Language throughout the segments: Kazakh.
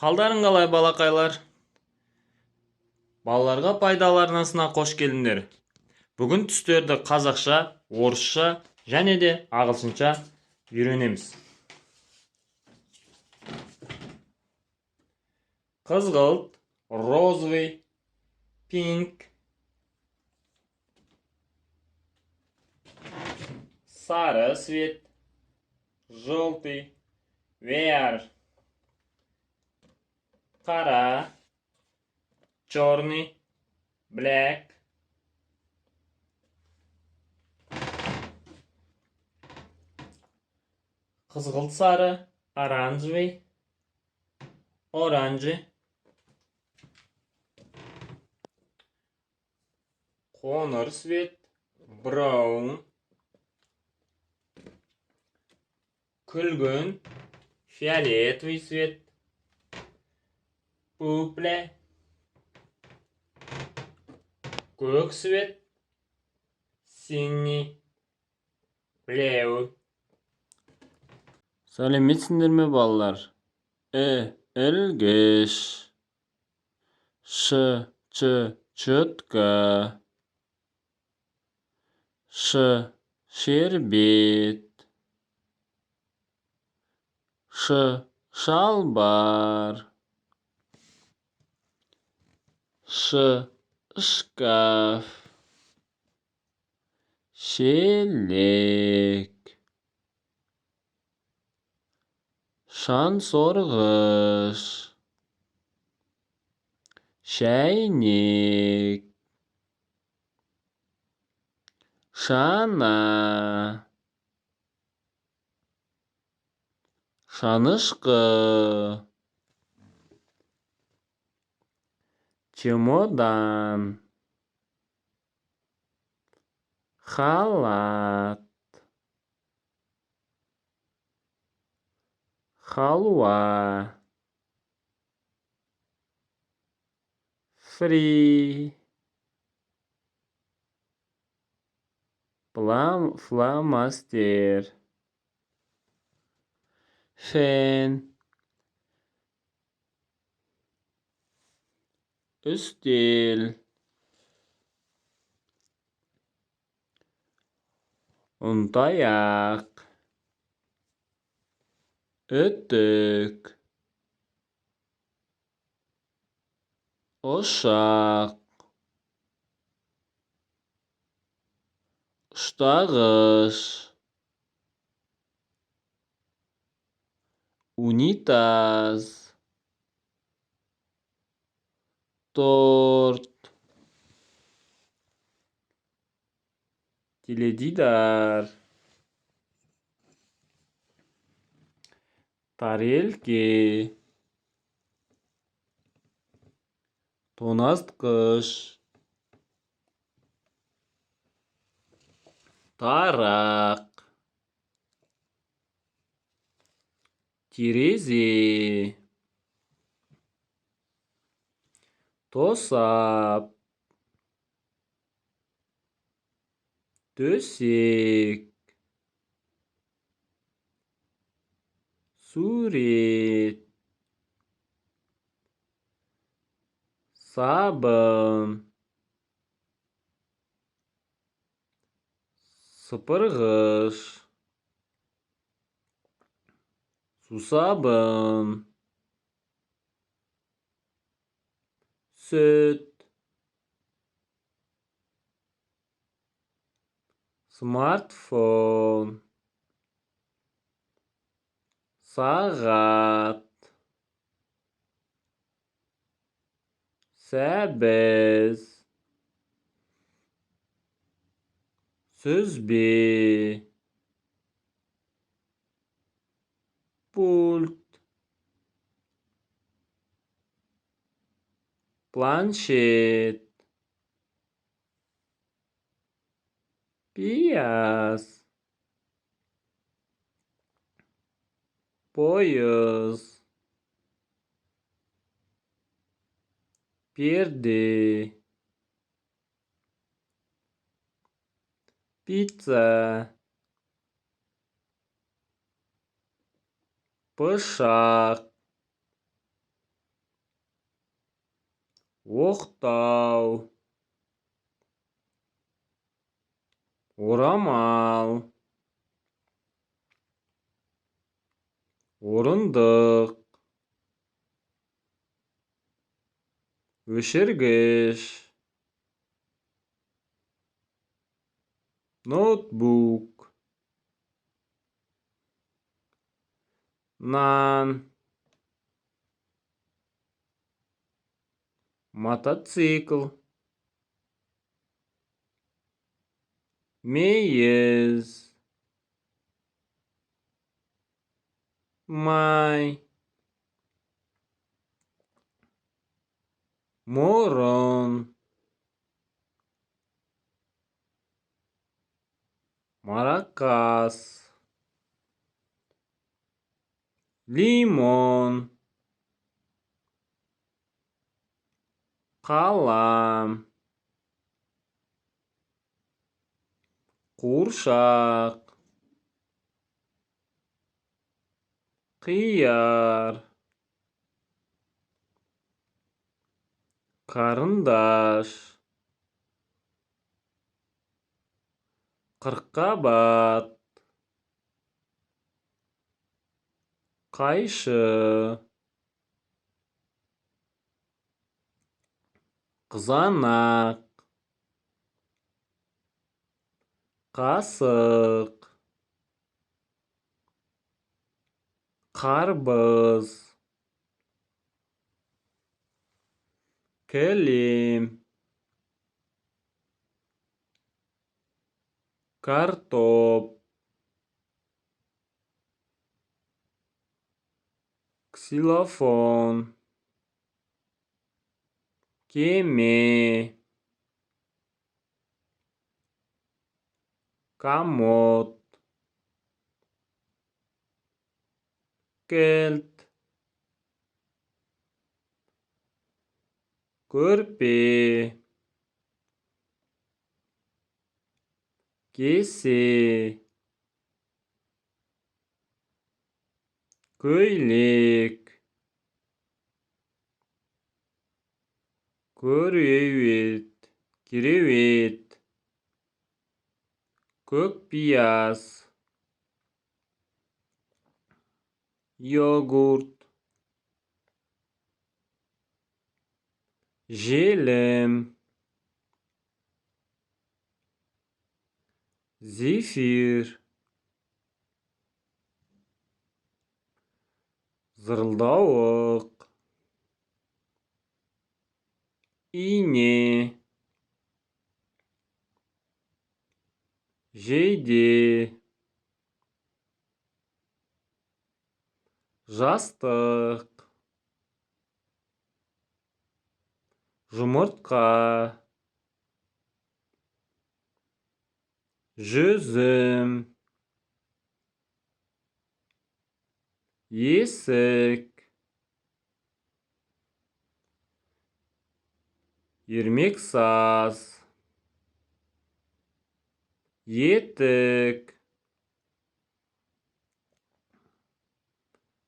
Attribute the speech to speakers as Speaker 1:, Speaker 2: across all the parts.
Speaker 1: Қалдарың қалай балақайлар? Балаларға пайдалы арнасына қош келдіңдер. Бүгін түстерді қазақша, орысша және де ағылшынша үйренеміз. Қызғылт, розовый, pink, сары цвет, желтый, веар, қара, черный, black, қызғылт сары, оранжевый, оранжи, қоңыр цвет, браун, күлгін, фиолетовый цвет, пупле, көк цвет, синий, блеу. Сәлеметсіңдер ме балалар? Ілгіш, четко, шербет, шалбар, шкаф, шелек, шансорғыш, шәйнек, шана, шанышқы, чемодан, халат, халуа, фри, фломастер, фен, үстел, ұнтаяқ, үтік, ұшақ, ұштағыш, унитаз, торт, теледидар, тарелки, тоңазытқыш, тарақ, терезе, тосап, төсек, сурет, сабын, сыпырғыш, сусабын, сүт, смартфон, сағат, сәбіз, сүзбе, пульт, планшет, пияз, пояс, перде, пицца, пышақ, оқтау, орамал, орындық, өшіргіш, ноутбук, нан, мотоцикл, мейіз, май, мұрын, маракас, лимон, қалам, қуыршақ, қияр, қарындаш, қырыққабат, қайшы, қызанақ, қасық, қарбыз, кілем, картоп, ксилофон, кеме, комод, кілт, көрпе, кесе, көйлек, кереует, көкпияз, йогурт, желім, зефир, зырылдауық, ине, жейде, жастық, жұмыртқа, жүзім, есік, ермексаз, етік,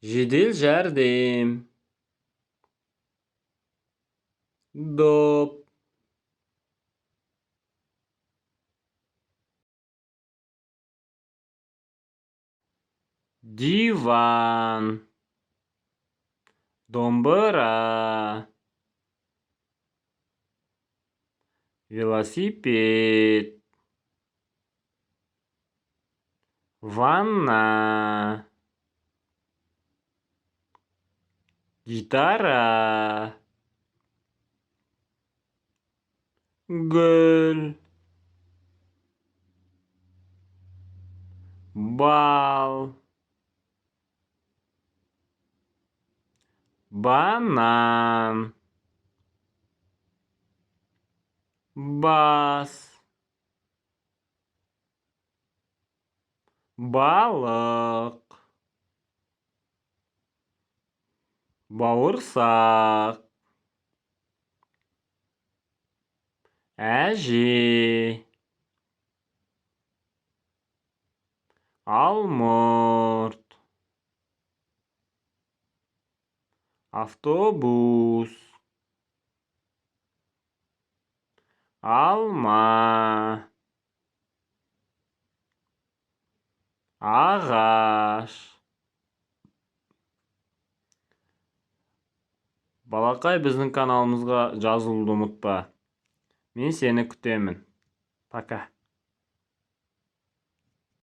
Speaker 1: жедел жәрдем, доп, диван, домбыра, велосипед, ванна, гитара, гүл, бал, банан, бас, балық, бауырсақ, әже, алмұрт, автобус, Alma. Ағаш. Балақай, біздің каналымызға жазылуды ұмытпа. Мен сені күтемін. Пока.